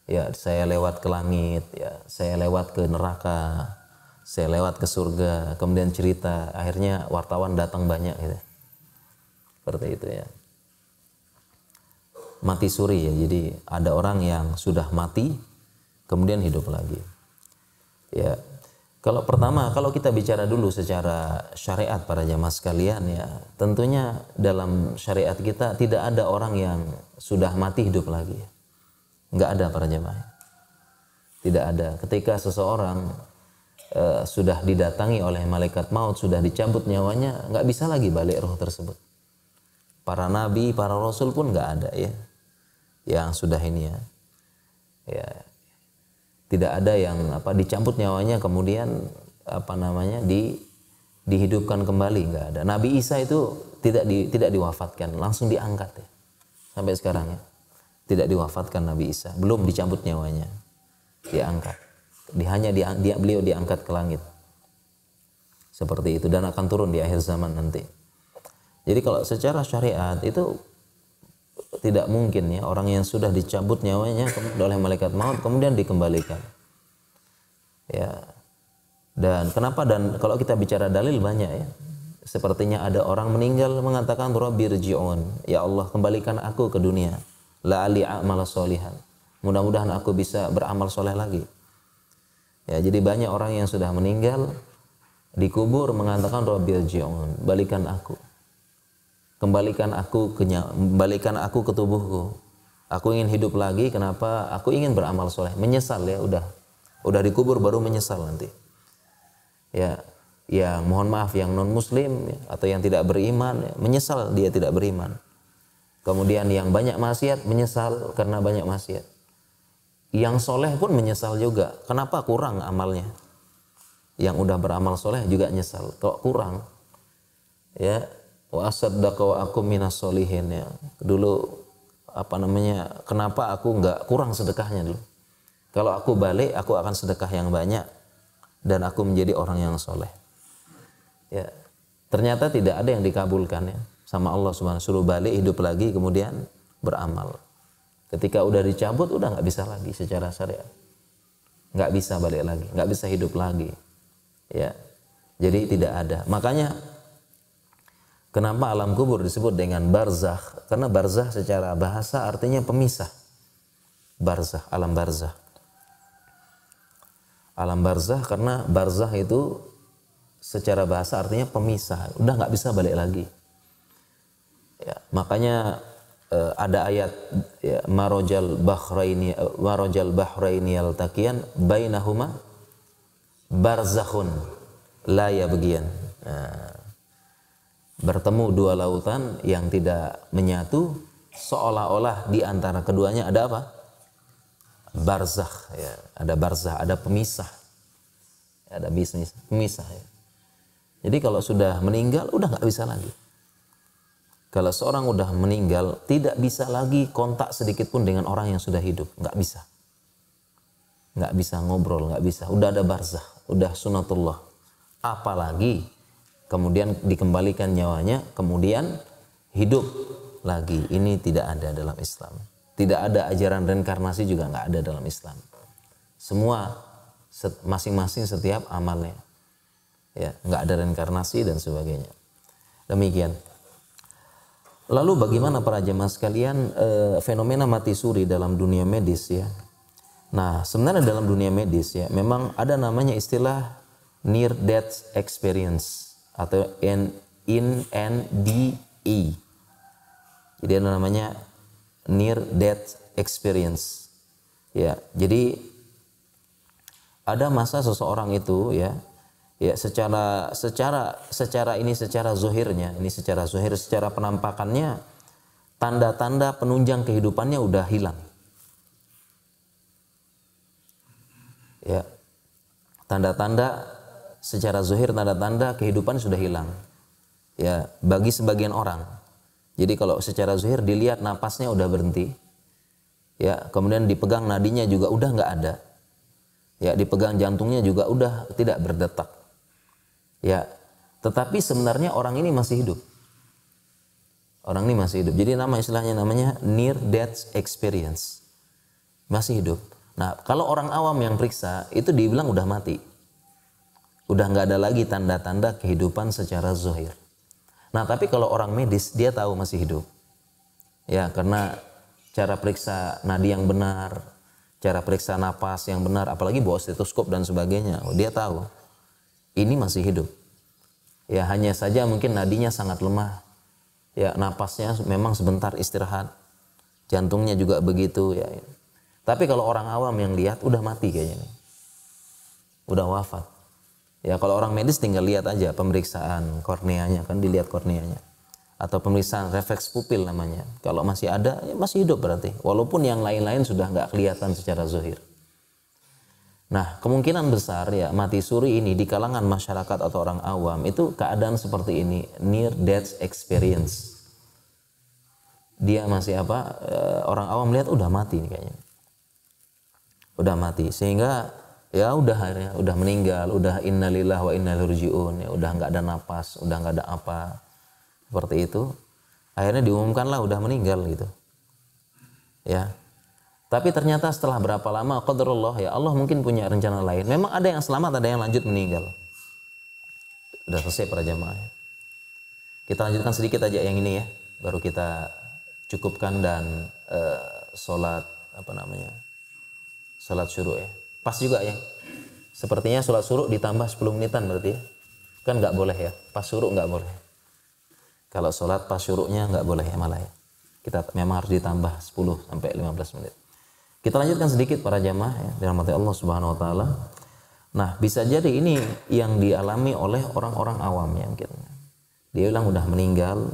Ya, saya lewat ke langit ya, saya lewat ke neraka, saya lewat ke surga, kemudian cerita, akhirnya wartawan datang banyak gitu. Seperti itu ya. Mati suri ya, jadi ada orang yang sudah mati kemudian hidup lagi. Ya, kalau kita bicara dulu secara syariat para jamaah sekalian ya, tentunya dalam syariat kita tidak ada orang yang sudah mati hidup lagi. Enggak ada para jamaah. Tidak ada. Ketika seseorang sudah didatangi oleh malaikat maut, sudah dicabut nyawanya, enggak bisa lagi balik roh tersebut. Para nabi, para rasul pun enggak ada ya, yang sudah ini ya. Ya, tidak ada yang dicabut nyawanya kemudian dihidupkan kembali, enggak ada. Nabi Isa itu tidak diwafatkan, langsung diangkat ya. Sampai sekarang ya. Tidak diwafatkan Nabi Isa, belum dicabut nyawanya. Diangkat. Beliau diangkat ke langit. Seperti itu, dan akan turun di akhir zaman nanti. Jadi kalau secara syariat itu tidak mungkin ya, orang yang sudah dicabut nyawanya oleh malaikat maut kemudian dikembalikan. Ya. Dan kenapa? Dan kalau kita bicara dalil banyak ya. Sepertinya ada orang meninggal mengatakan Rabbirji'un, ya Allah kembalikan aku ke dunia, la'ali a'mala sholihan. mudah-mudahan aku bisa beramal soleh lagi. Ya, jadi banyak orang yang sudah meninggal dikubur mengatakan Rabbil ji'un, balikan aku. Kembalikan aku ke tubuhku. Aku ingin hidup lagi, kenapa? Aku ingin beramal soleh. Menyesal ya, udah dikubur baru menyesal nanti. Ya, yang mohon maaf yang non muslim ya, atau yang tidak beriman ya, menyesal dia tidak beriman. Kemudian yang banyak maksiat menyesal karena banyak maksiat. Yang soleh pun menyesal juga. Kenapa kurang amalnya? Yang udah beramal soleh juga nyesal. Kok kurang? Ya, wa asaddaqa wa akum minas solihin ya. Dulu kenapa aku nggak kurang sedekahnya dulu? Kalau aku balik, aku akan sedekah yang banyak dan aku menjadi orang yang soleh. Ya, ternyata tidak ada yang dikabulkan ya sama Allah Subhanahu. Suruh balik hidup lagi kemudian beramal. Ketika udah dicabut udah nggak bisa lagi secara syariat, nggak bisa balik lagi, nggak bisa hidup lagi, ya. Jadi tidak ada. Makanya kenapa alam kubur disebut dengan barzakh? Karena barzakh secara bahasa artinya pemisah. Barzakh, alam barzakh. Alam barzakh karena barzakh itu secara bahasa artinya pemisah, udah nggak bisa balik lagi. Ya, makanya ada ayat ya, marojal bahraini yaltaqiyan bainahuma barzakhun la yabghiyan. Bertemu dua lautan yang tidak menyatu, seolah-olah di antara keduanya ada apa? Barzakh ya, ada barzakh, ada pemisah. Ada pemisah ya. Jadi kalau sudah meninggal udah nggak bisa lagi. Kalau seorang udah meninggal, tidak bisa lagi kontak sedikit pun dengan orang yang sudah hidup. Nggak bisa. Nggak bisa ngobrol, nggak bisa. Udah ada barzakh, udah sunatullah. Apalagi kemudian dikembalikan nyawanya, kemudian hidup lagi. Ini tidak ada dalam Islam. Tidak ada ajaran reinkarnasi juga nggak ada dalam Islam. Semua masing-masing setiap amalnya. Ya, nggak ada reinkarnasi dan sebagainya. Demikian. Lalu bagaimana para jemaah sekalian fenomena mati suri dalam dunia medis ya? Nah, sebenarnya dalam dunia medis ya, memang ada namanya istilah near death experience atau NDE. Jadi ada namanya near death experience. Ya, jadi ada masa seseorang itu ya secara zuhirnya, secara penampakannya tanda-tanda penunjang kehidupannya udah hilang. Ya. Tanda-tanda secara zuhir, tanda-tanda kehidupan sudah hilang. Ya, bagi sebagian orang. Jadi kalau secara zuhir dilihat napasnya udah berhenti. Ya, kemudian dipegang nadinya juga udah nggak ada. Ya, dipegang jantungnya juga udah tidak berdetak. Ya, tetapi sebenarnya orang ini masih hidup. Orang ini masih hidup. Jadi istilahnya namanya near death experience. Masih hidup. Nah, kalau orang awam yang periksa itu dibilang udah mati. Udah nggak ada lagi tanda-tanda kehidupan secara zahir. Nah, tapi kalau orang medis dia tahu masih hidup. Ya, karena cara periksa nadi yang benar, cara periksa napas yang benar, apalagi bawa stetoskop dan sebagainya, dia tahu ini masih hidup. Ya, hanya saja mungkin nadinya sangat lemah. Ya, napasnya memang sebentar istirahat. Jantungnya juga begitu ya. Tapi kalau orang awam yang lihat udah mati kayaknya nih. Udah wafat. Ya, kalau orang medis tinggal lihat aja pemeriksaan korneanya, kan dilihat korneanya. Atau pemeriksaan refleks pupil namanya. Kalau masih ada, ya masih hidup berarti. Walaupun yang lain-lain sudah nggak kelihatan secara zahir. Nah, kemungkinan besar ya mati suri ini di kalangan masyarakat atau orang awam itu keadaan seperti ini, near death experience. Dia masih orang awam lihat udah mati nih kayaknya. Udah mati, sehingga ya udah akhirnya udah meninggal, udah innalillahi wa inna ilaihi raji'un, ya udah nggak ada napas, udah nggak ada apa. Seperti itu. Akhirnya diumumkanlah udah meninggal gitu. Ya. Tapi ternyata setelah berapa lama qadarullah ya Allah mungkin punya rencana lain. Memang ada yang selamat, ada yang lanjut meninggal. Udah selesai para jamaah. Kita lanjutkan sedikit aja yang ini ya. Baru kita cukupkan dan sholat Salat syuruk ya. Pas juga ya. Sepertinya salat syuruk ditambah 10 menitan berarti ya. Kan nggak boleh ya. Pas syuruk nggak boleh. Kalau salat pas syuruknya nggak boleh ya malah ya. Kita memang harus ditambah 10 sampai 15 menit. Kita lanjutkan sedikit para jamaah ya, dirahmati Allah Subhanahu wa taala. Nah, bisa jadi ini yang dialami oleh orang-orang awam ya mungkin. Dia bilang udah meninggal,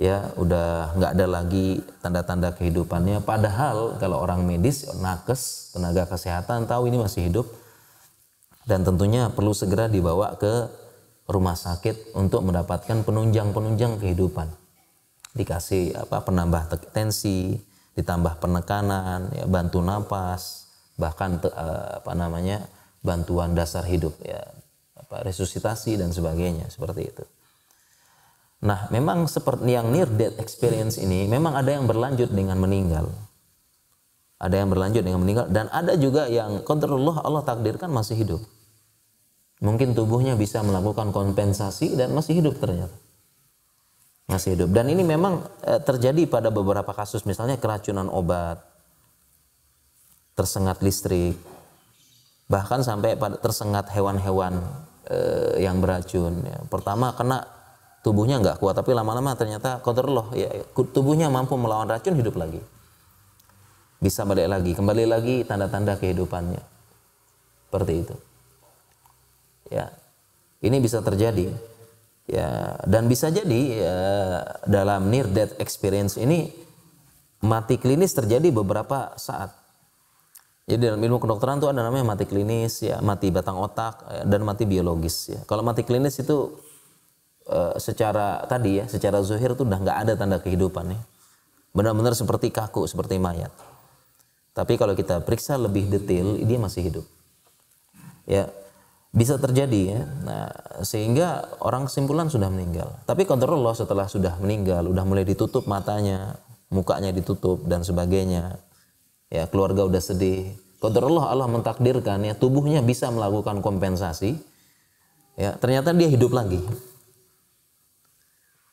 ya udah nggak ada lagi tanda-tanda kehidupannya. Padahal kalau orang medis, nakes, tenaga kesehatan tahu ini masih hidup dan tentunya perlu segera dibawa ke rumah sakit untuk mendapatkan penunjang-penunjang kehidupan. Dikasih penambah tensi, ditambah penekanan, ya, bantu napas, bahkan bantuan dasar hidup ya, resusitasi dan sebagainya seperti itu. Nah, memang seperti yang near death experience ini memang ada yang berlanjut dengan meninggal. Ada yang berlanjut dengan meninggal dan ada juga yang qadarullah Allah takdirkan masih hidup. Mungkin tubuhnya bisa melakukan kompensasi dan masih hidup ternyata. Masih hidup. Dan ini memang terjadi pada beberapa kasus, misalnya keracunan obat, tersengat listrik, bahkan sampai pada tersengat hewan-hewan yang beracun. Ya. Pertama kena tubuhnya nggak kuat, tapi lama-lama ternyata qadarullah ya, tubuhnya mampu melawan racun, hidup lagi. Bisa balik lagi, kembali lagi tanda-tanda kehidupannya. Seperti itu. Ya. Ini bisa terjadi. Ya, dan bisa jadi ya, dalam near death experience ini mati klinis terjadi beberapa saat. Jadi dalam ilmu kedokteran itu ada namanya mati klinis, ya, mati batang otak, ya, dan mati biologis. Ya. Kalau mati klinis itu secara zuhir itu udah nggak ada tanda kehidupan, ya. Benar-benar seperti kaku, seperti mayat. Tapi kalau kita periksa lebih detail, dia masih hidup. Ya. Bisa terjadi ya. Nah, sehingga orang kesimpulan sudah meninggal. Tapi qadarullah setelah sudah meninggal, udah mulai ditutup matanya, mukanya ditutup dan sebagainya. Ya, keluarga udah sedih. Qadarullah Allah mentakdirkan ya tubuhnya bisa melakukan kompensasi. Ya, ternyata dia hidup lagi.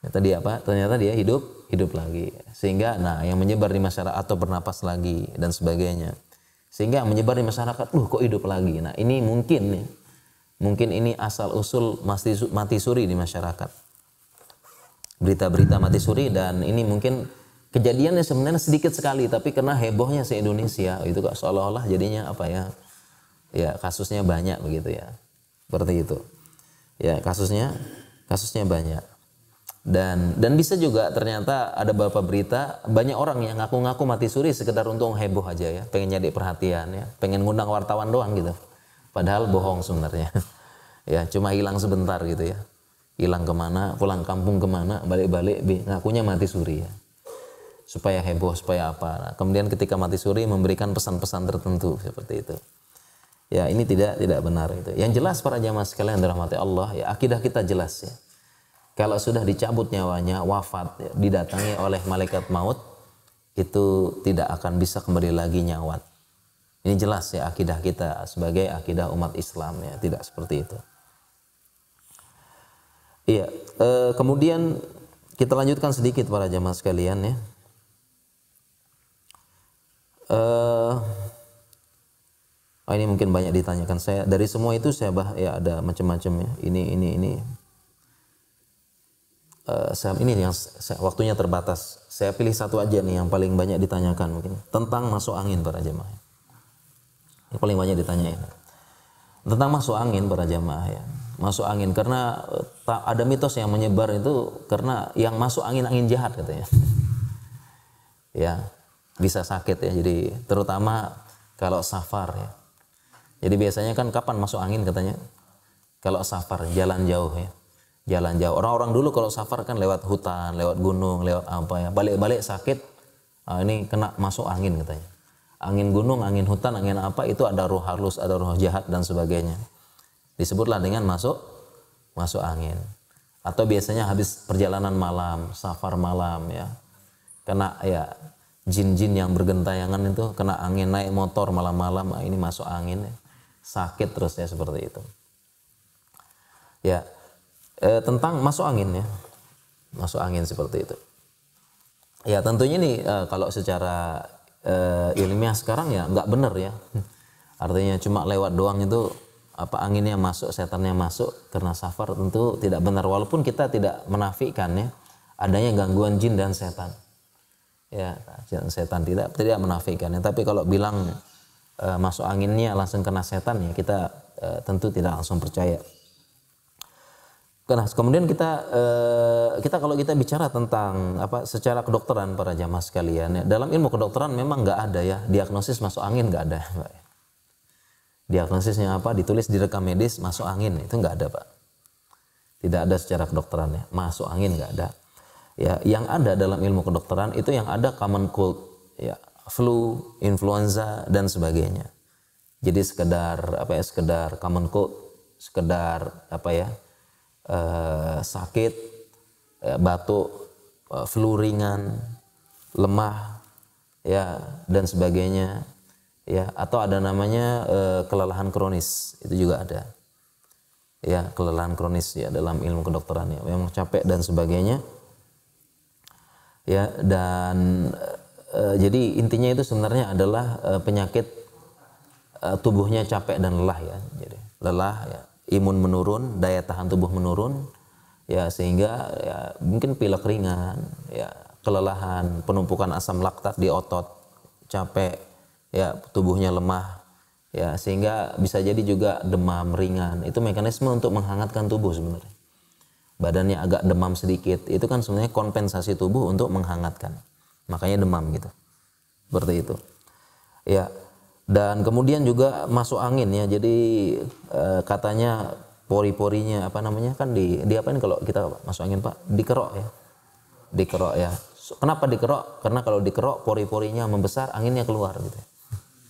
Ternyata dia hidup lagi. Sehingga yang menyebar di masyarakat atau bernapas lagi dan sebagainya. Sehingga menyebar di masyarakat, kok hidup lagi. Nah, ini mungkin ini asal usul mati suri di masyarakat. Berita-berita mati suri, dan ini mungkin kejadiannya sebenarnya sedikit sekali, tapi karena hebohnya se-Indonesia itu kok seolah-olah jadinya ya kasusnya banyak begitu ya. Seperti itu. Ya, kasusnya banyak. Dan bisa juga ternyata ada beberapa berita banyak orang yang ngaku-ngaku mati suri sekedar untuk heboh aja ya, pengen nyari perhatian ya, pengen ngundang wartawan doang gitu. Padahal bohong sebenarnya. Ya, cuma hilang sebentar gitu ya. Hilang kemana, pulang kampung kemana, balik-balik ngakunya mati suri ya. Supaya heboh, supaya apa. Nah, kemudian ketika mati suri memberikan pesan-pesan tertentu seperti itu. Ya, ini tidak benar itu. Yang jelas para jamaah sekalian dirahmati Allah, ya akidah kita jelas ya. Kalau sudah dicabut nyawanya, wafat, ya, didatangi oleh malaikat maut, itu tidak akan bisa kembali lagi nyawat. Ini jelas ya akidah kita sebagai akidah umat Islam ya, tidak seperti itu. Iya, kemudian kita lanjutkan sedikit para jamaah sekalian ya. Ini mungkin banyak ditanyakan. Saya dari semua itu ya ada macam-macam ya. Ini yang waktunya terbatas. Saya pilih satu aja nih yang paling banyak ditanyakan mungkin tentang masuk angin para jamaah. Yang paling banyak ditanyain tentang masuk angin para jamaah ya. Masuk angin karena ada mitos yang menyebar itu karena yang masuk angin jahat katanya. Ya, bisa sakit ya. Jadi terutama kalau safar ya. Jadi biasanya kan kapan masuk angin katanya? Kalau safar jalan jauh ya. Jalan jauh. Orang-orang dulu kalau safar kan lewat hutan, lewat gunung, lewat apa ya. Balik-balik sakit. Ini kena masuk angin katanya. Angin gunung, angin hutan, angin apa itu ada roh halus, ada roh jahat dan sebagainya. Disebutlah dengan masuk angin. Atau biasanya habis perjalanan malam, safar malam ya. Kena ya jin-jin yang bergentayangan itu kena angin, naik motor malam-malam, ini masuk angin ya. Sakit terus ya seperti itu. Ya, tentang masuk angin ya. Masuk angin seperti itu. Ya, tentunya nih kalau secara ilmiah sekarang ya nggak benar ya. Artinya cuma lewat doang itu anginnya masuk, setannya masuk karena safar, tentu tidak benar, walaupun kita tidak menafikan ya adanya gangguan jin dan setan. Ya, setan tidak menafikan ya, tapi kalau bilang masuk anginnya langsung kena setan ya kita tentu tidak langsung percaya. Nah, kemudian kita kalau kita bicara tentang secara kedokteran para jamaah sekalian ya, dalam ilmu kedokteran memang nggak ada ya diagnosis masuk angin, nggak ada, Pak. Diagnosisnya ditulis di rekam medis masuk angin, itu nggak ada, Pak. Tidak ada secara kedokteran ya, masuk angin nggak ada. Ya, yang ada dalam ilmu kedokteran itu yang ada common cold, ya, flu, influenza dan sebagainya. Jadi sekedar sekedar common cold, sekedar sakit, batuk, flu ringan, lemah, ya dan sebagainya, ya, atau ada namanya kelelahan kronis, itu juga ada. Ya, kelelahan kronis ya dalam ilmu kedokteran ya, memang capek dan sebagainya. Ya, dan jadi intinya itu sebenarnya adalah penyakit tubuhnya capek dan lelah ya. Jadi lelah ya, imun menurun, daya tahan tubuh menurun ya, sehingga ya mungkin pilek ringan ya, kelelahan, penumpukan asam laktat di otot, capek ya, tubuhnya lemah ya, sehingga bisa jadi juga demam ringan. Itu mekanisme untuk menghangatkan tubuh sebenarnya. Badannya agak demam sedikit, itu kan sebenarnya kompensasi tubuh untuk menghangatkan, makanya demam gitu, seperti itu ya. Dan kemudian juga masuk angin ya, jadi katanya pori-porinya kan diapain kalau kita masuk angin, Pak? Dikerok ya, dikerok ya. Kenapa dikerok? Karena kalau dikerok pori-porinya membesar, anginnya keluar gitu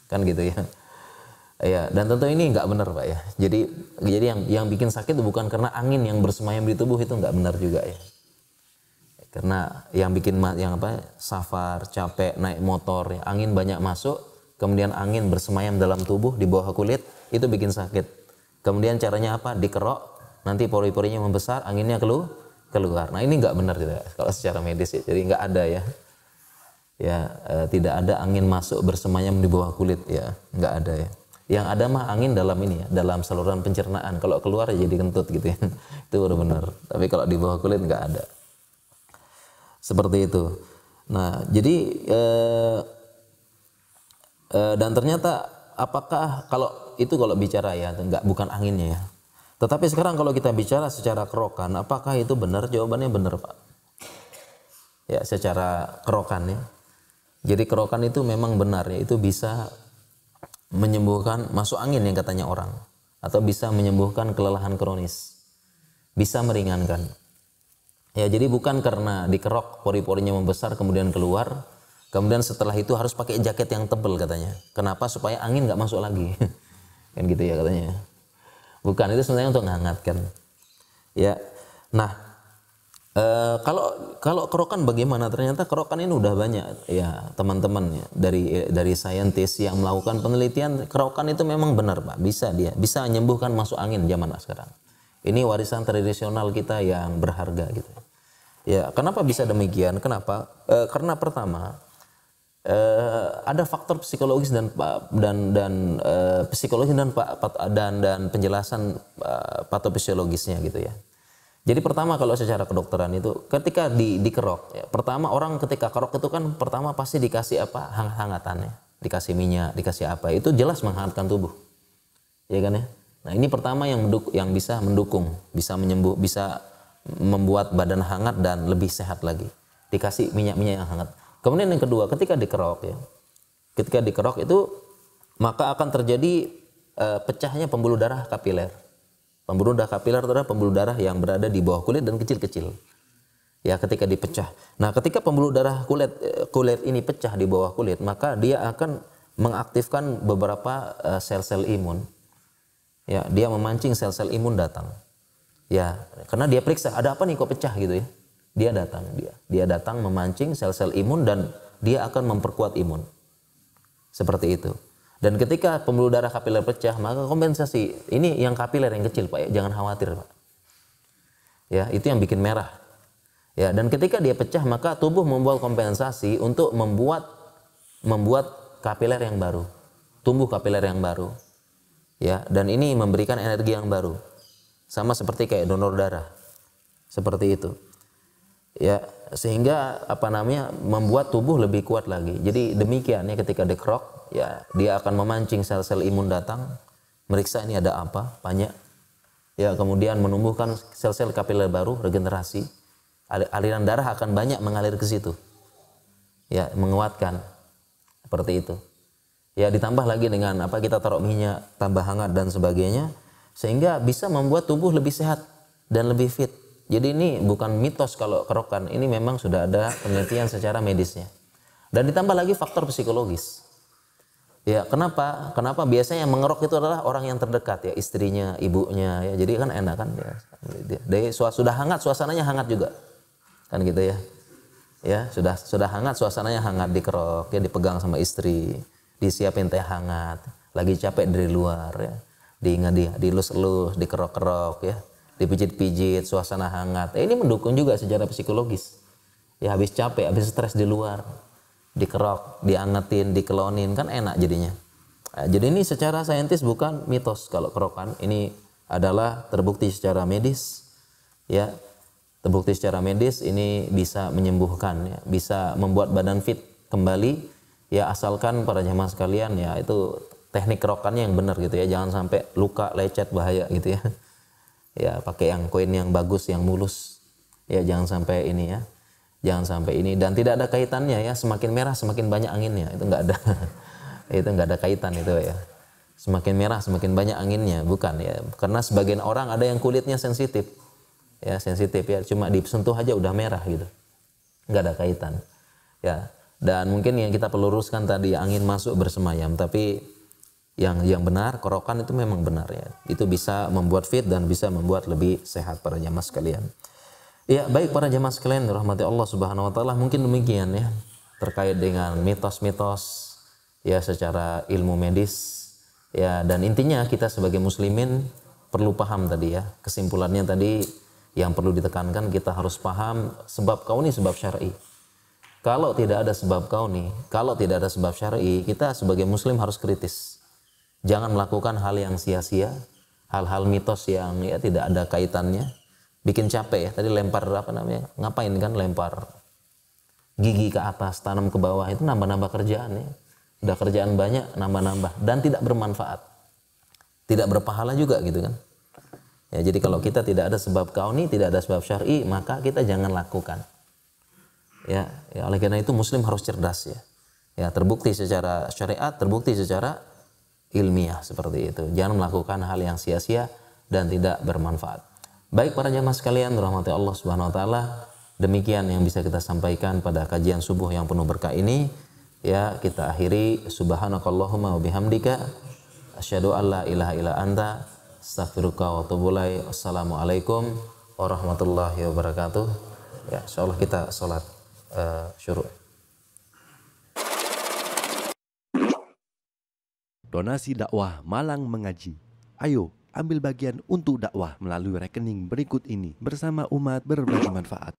kan, gitu ya. Ya, dan tentu ini nggak benar, Pak ya. Jadi yang bikin sakit itu bukan karena angin yang bersemayam di tubuh, itu nggak benar juga ya. Karena yang bikin safar, capek, naik motor, ya, angin banyak masuk, kemudian angin bersemayam dalam tubuh di bawah kulit, itu bikin sakit. Kemudian caranya dikerok, nanti pori-porinya membesar, anginnya keluar. Nah, ini nggak benar juga kalau secara medis ya. Jadi nggak ada ya. Ya, tidak ada angin masuk bersemayam di bawah kulit ya, nggak ada ya. Yang ada mah angin dalam ini ya, dalam saluran pencernaan. Kalau keluar ya jadi kentut gitu ya. Itu baru benar. Tapi kalau di bawah kulit nggak ada. Seperti itu. Nah, jadi dan ternyata apakah kalau bicara ya, bukan anginnya ya. Tetapi sekarang kalau kita bicara secara kerokan, apakah itu benar? Jawabannya benar, Pak. Ya, secara kerokan ya. Jadi kerokan itu memang benar ya, itu bisa menyembuhkan masuk angin yang katanya orang, atau bisa menyembuhkan kelelahan kronis, bisa meringankan ya. Jadi bukan karena dikerok pori-porinya membesar kemudian keluar, kemudian setelah itu harus pakai jaket yang tebal katanya. Kenapa? Supaya angin nggak masuk lagi kan gitu ya katanya. Bukan, itu sebenarnya untuk menghangatkan ya. Nah, kalau kerokan bagaimana? Ternyata kerokan ini udah banyak ya teman-teman ya, dari saintis yang melakukan penelitian. Kerokan itu memang benar, Pak, bisa menyembuhkan masuk angin zaman sekarang. Ini warisan tradisional kita yang berharga gitu ya. Kenapa bisa demikian? Kenapa? Karena pertama ada faktor psikologis dan psikologis dan penjelasan patofisiologisnya gitu ya. Jadi pertama kalau secara kedokteran itu ketika dikerok ya, pertama orang ketika kerok itu kan pertama pasti dikasih hangat-hangatannya, dikasih minyak, dikasih apa, itu jelas menghangatkan tubuh, ya kan ya. Nah, ini pertama yang bisa mendukung, bisa menyembuh, bisa membuat badan hangat dan lebih sehat lagi, dikasih minyak-minyak yang hangat. Kemudian yang kedua, ketika dikerok itu maka akan terjadi pecahnya pembuluh darah kapiler. Pembuluh darah kapiler adalah pembuluh darah yang berada di bawah kulit dan kecil-kecil. Ya, ketika dipecah. Nah, ketika pembuluh darah kulit ini pecah di bawah kulit, maka dia akan mengaktifkan beberapa sel-sel imun. Ya, dia memancing sel-sel imun datang. Ya, karena dia periksa ada apa nih kok pecah gitu ya. Dia datang memancing sel-sel imun dan dia akan memperkuat imun. Seperti itu. Dan ketika pembuluh darah kapiler pecah, maka kompensasi. Ini yang kapiler yang kecil, Pak, ya. Jangan khawatir, Pak. Ya, itu yang bikin merah. Ya, dan ketika dia pecah, maka tubuh membuat kompensasi untuk membuat membuat kapiler yang baru, tumbuh kapiler yang baru. Ya, dan ini memberikan energi yang baru. Sama seperti kayak donor darah. Seperti itu. Ya, sehingga membuat tubuh lebih kuat lagi. Jadi demikian ya, ketika dikerok, ya dia akan memancing sel-sel imun datang, meriksa ini ada apa, banyak. Ya, kemudian menumbuhkan sel-sel kapiler baru, regenerasi. Aliran darah akan banyak mengalir ke situ. Ya, menguatkan. Seperti itu. Ya, ditambah lagi dengan kita taruh minyak, tambah hangat dan sebagainya, sehingga bisa membuat tubuh lebih sehat dan lebih fit. Jadi ini bukan mitos kalau kerokan, ini memang sudah ada penelitian secara medisnya. Dan ditambah lagi faktor psikologis. Ya, kenapa? Kenapa biasanya yang mengerok itu adalah orang yang terdekat, ya, istrinya, ibunya, ya. Jadi kan enak kan, ya. Dari sudah hangat, suasananya hangat juga. Kan gitu ya. Ya, sudah hangat, suasananya hangat, dikerok, ya, dipegang sama istri, disiapin teh hangat, lagi capek dari luar, ya. Dilus-elus, dikerok-kerok, ya. Dipijit-pijit, suasana hangat. Ini mendukung juga secara psikologis. Ya, habis capek, habis stres di luar, dikerok, diangetin, dikelonin, kan enak jadinya. Nah, jadi ini secara saintis bukan mitos kalau kerokan. Ini adalah terbukti secara medis, ya. Terbukti secara medis ini bisa menyembuhkan, ya, bisa membuat badan fit kembali, ya, asalkan para jemaah sekalian, ya, itu teknik kerokannya yang benar gitu ya, jangan sampai luka, lecet, bahaya gitu ya. Ya, pakai yang koin yang bagus, yang mulus, ya, jangan sampai ini, ya, jangan sampai ini, dan tidak ada kaitannya, ya, semakin merah semakin banyak anginnya, itu nggak ada, itu nggak ada kaitan itu, ya. Semakin merah semakin banyak anginnya, bukan, ya, karena sebagian orang ada yang kulitnya sensitif. Ya, sensitif, ya, cuma disentuh aja udah merah gitu, nggak ada kaitan, ya. Dan mungkin yang kita perlu luruskan tadi, angin masuk bersemayam, tapi yang benar, kerokan itu memang benar, ya, itu bisa membuat fit dan bisa membuat lebih sehat para jamaah sekalian. Ya, baik para jamaah sekalian rahmati Allah Subhanahu Wa Taala, mungkin demikian ya terkait dengan mitos-mitos, ya, secara ilmu medis, ya, dan intinya kita sebagai muslimin perlu paham tadi, ya, kesimpulannya tadi. Yang perlu ditekankan, kita harus paham sebab kauni, sebab syar'i. Kalau tidak ada sebab kauni, kalau tidak ada sebab syar'i, kita sebagai muslim harus kritis. Jangan melakukan hal yang sia-sia, hal-hal mitos yang, ya, tidak ada kaitannya. Bikin capek, ya, tadi lempar ngapain kan, lempar gigi ke atas, tanam ke bawah, itu nambah-nambah kerjaan, ya. Udah kerjaan banyak, nambah-nambah, dan tidak bermanfaat. Tidak berpahala juga gitu kan. Ya, jadi kalau kita tidak ada sebab kauni, tidak ada sebab syar'i, maka kita jangan lakukan. Ya, oleh karena itu muslim harus cerdas, ya. Ya, terbukti secara syariat, terbukti secara ilmiah seperti itu. Jangan melakukan hal yang sia-sia dan tidak bermanfaat. Baik para jamaah sekalian rahmati Allah Subhanahu Wa Taala, demikian yang bisa kita sampaikan pada kajian subuh yang penuh berkah ini. Ya, kita akhiri, subhanakallahumma wa bihamdika asyhadu an la ilaha illa anta astaghfiruka wa atubu ilaik. Assalamualaikum warahmatullahi wabarakatuh. Ya, insyaallah kita salat syuruk. Donasi dakwah Malang Mengaji. Ayo, ambil bagian untuk dakwah melalui rekening berikut ini bersama umat berbagi manfaat.